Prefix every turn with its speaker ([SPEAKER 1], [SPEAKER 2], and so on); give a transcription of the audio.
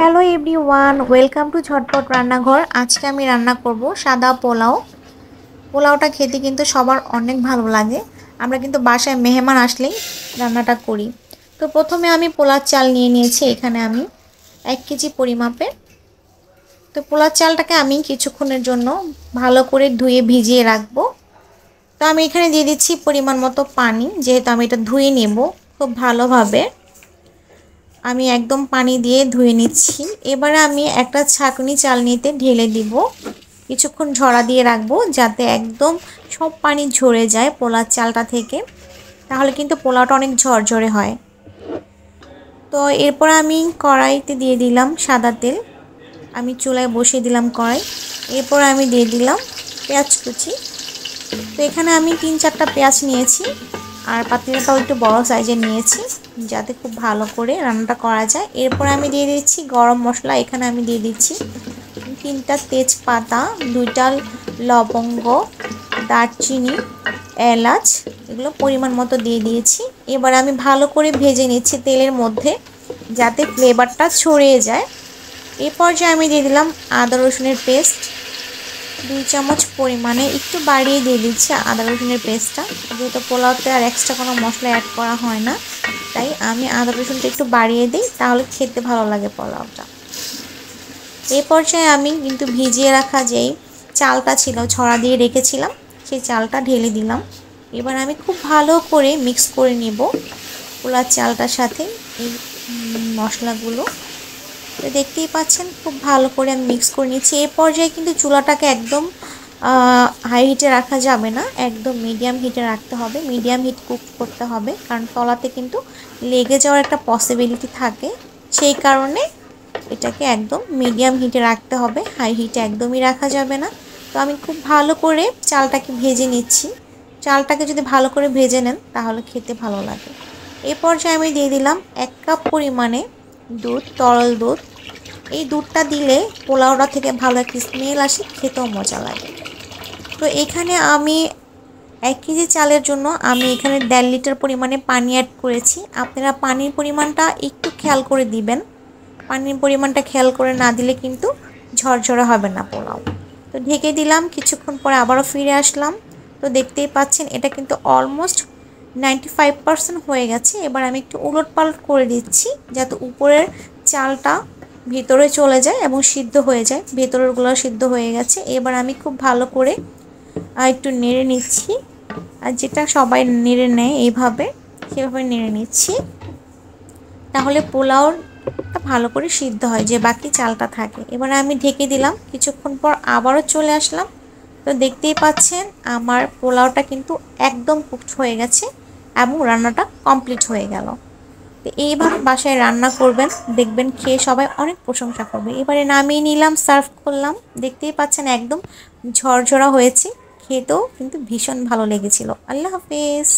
[SPEAKER 1] Hello everyone, welcome to ঝটপট রান্নাঘর। আজকে আমি রান্না করব সাদা পোলাও। পোলাওটা খেতে কিন্তু সবার অনেক ভালো লাগে। আমরা কিন্তু বাসায় মেহমান আসলেই রান্নাটা করি। তো প্রথমে আমি পোলার চাল নিয়ে নিয়েছি, এখানে আমি 1 কেজি পরিমাপে। তো পোলার চালটাকে আমি কিছুক্ষণের জন্য ভালো করে ধুয়ে ভিজিয়ে রাখবো। তো আমি এখানে দিয়ে দিচ্ছি পরিমাণ মতো পানি, যেহেতু আমি এটা ধুয়ে নেব খুব ভালোভাবে। আমি একদম পানি দিয়ে ধুয়ে নিচ্ছি। এবারে আমি একটা ছাঁকনি চালনিতে ঢেলে দিব, কিছুক্ষণ ঝরা দিয়ে রাখবো যাতে একদম সব পানি ঝরে যায় পোলার চালটা থেকে, তাহলে কিন্তু পোলাওটা অনেক ঝরঝরে হয়। তো এরপর আমি কড়াইতে দিয়ে দিলাম সাদা তেল, আমি চুলায় বসিয়ে দিলাম কড়াই। এরপর আমি দিয়ে দিলাম পেঁয়াজ কুচি। তো এখানে আমি 3-4টা পেঁয়াজ নিয়েছি, আর পাতিলাটাও একটু বড় সাইজের নিয়েছি যাতে খুব ভালো করে রান্নাটা করা যায়। এরপর আমি দিয়ে দিচ্ছি গরম মশলা। এখানে আমি দিয়ে দিচ্ছি 3টা তেজপাতা, 2টা লবঙ্গ, দারচিনি, এলাচ, এগুলো পরিমাণ মতো দিয়ে দিয়েছি। এবার আমি ভালো করে ভেজে নিচ্ছি তেলের মধ্যে যাতে ফ্লেভারটা ছড়িয়ে যায়। এই পর্যায়ে আমি দিয়ে দিলাম আদা রসুনের পেস্ট, 2 চামচ পরিমাণে একটু বাড়িয়ে দিয়ে দিচ্ছি আদা রসুনের পেস্টটা, যেহেতু পোলাওতে আর এক্সট্রা কোনো মশলা অ্যাড করা হয় না, তাই আমি আদা রসুনটা একটু বাড়িয়ে দিই, তাহলে খেতে ভালো লাগে পোলাওটা। এই পর্যায়ে আমি কিন্তু ভিজিয়ে রাখা যেই চালটা ছিল, ছড়া দিয়ে রেখেছিলাম, সেই চালটা ঢেলে দিলাম। এবার আমি খুব ভালো করে মিক্স করে নেব পোলার চালটার সাথে এই মশলাগুলো। তো দেখতেই পাচ্ছেন খুব ভালো করে আমি মিক্স করে নিচ্ছি। এই পর্যায়ে কিন্তু চুলাটাকে একদম হাই হিটে রাখা যাবে না, একদম মিডিয়াম হিটে রাখতে হবে। মিডিয়াম হিট কুক করতে হবে, কারণ তলাতে কিন্তু লেগে যাওয়ার একটা পসিবিলিটি থাকে, সেই কারণে এটাকে একদম মিডিয়াম হিটে রাখতে হবে, হাই হিটে একদমই রাখা যাবে না। তো আমি খুব ভালো করে চালটাকে ভেজে নিচ্ছি। চালটাকে যদি ভালো করে ভেজে নেন তাহলে খেতে ভালো লাগে। এই পর্যায়ে আমি দিয়ে দিলাম 1 কাপ পরিমাণে দুধ, তরল দুধ। এই দুধটা দিলে পোলাওটা থেকে ভালো একটা স্মেল আসে, খেতেও মজা লাগে। তো এখানে আমি 1 কেজি চালের জন্য আমি এখানে 1.5 লিটার পরিমাণে পানি অ্যাড করেছি। আপনারা পানির পরিমাণটা একটু খেয়াল করে দিবেন, পানির পরিমাণটা খেয়াল করে না দিলে কিন্তু ঝরঝরে হবে না পোলাও। তো ঢেকে দিলাম, কিছুক্ষণ পরে আবারও ফিরে আসলাম। তো দেখতেই পাচ্ছেন এটা কিন্তু অলমোস্ট 95% হয়ে গেছে। এবার আমি একটু উলটপালট করে দিচ্ছি যাতে উপরের চালটা ভিতরে চলে যায় এবং সিদ্ধ হয়ে যায়। ভেতরেরগুলো সিদ্ধ হয়ে গেছে। এবার আমি খুব ভালো করে একটু নেড়ে নিচ্ছি, আর যেটা সবাই নেড়ে নেয় এইভাবে, সেভাবে নেড়ে নিচ্ছি, তাহলে পোলাওটা ভালো করে সিদ্ধ হয়, যে বাকি চালটা থাকে। এবার আমি ঢেকে দিলাম, কিছুক্ষণ পর আবারও চলে আসলাম। তো দেখতেই পাচ্ছেন আমার পোলাওটা কিন্তু একদম কুকড হয়ে গেছে এবং রান্নাটা কমপ্লিট হয়ে গেল। তো এইভাবে বাসায় রান্না করবেন, দেখবেন খেয়ে সবাই অনেক প্রশংসা করবে। এবারে নামিয়ে নিলাম, সার্ভ করলাম। দেখতেই পাচ্ছেন একদম ঝরঝরা হয়েছে, খেতেও কিন্তু ভীষণ ভালো লেগেছিল। আল্লাহ হাফেজ।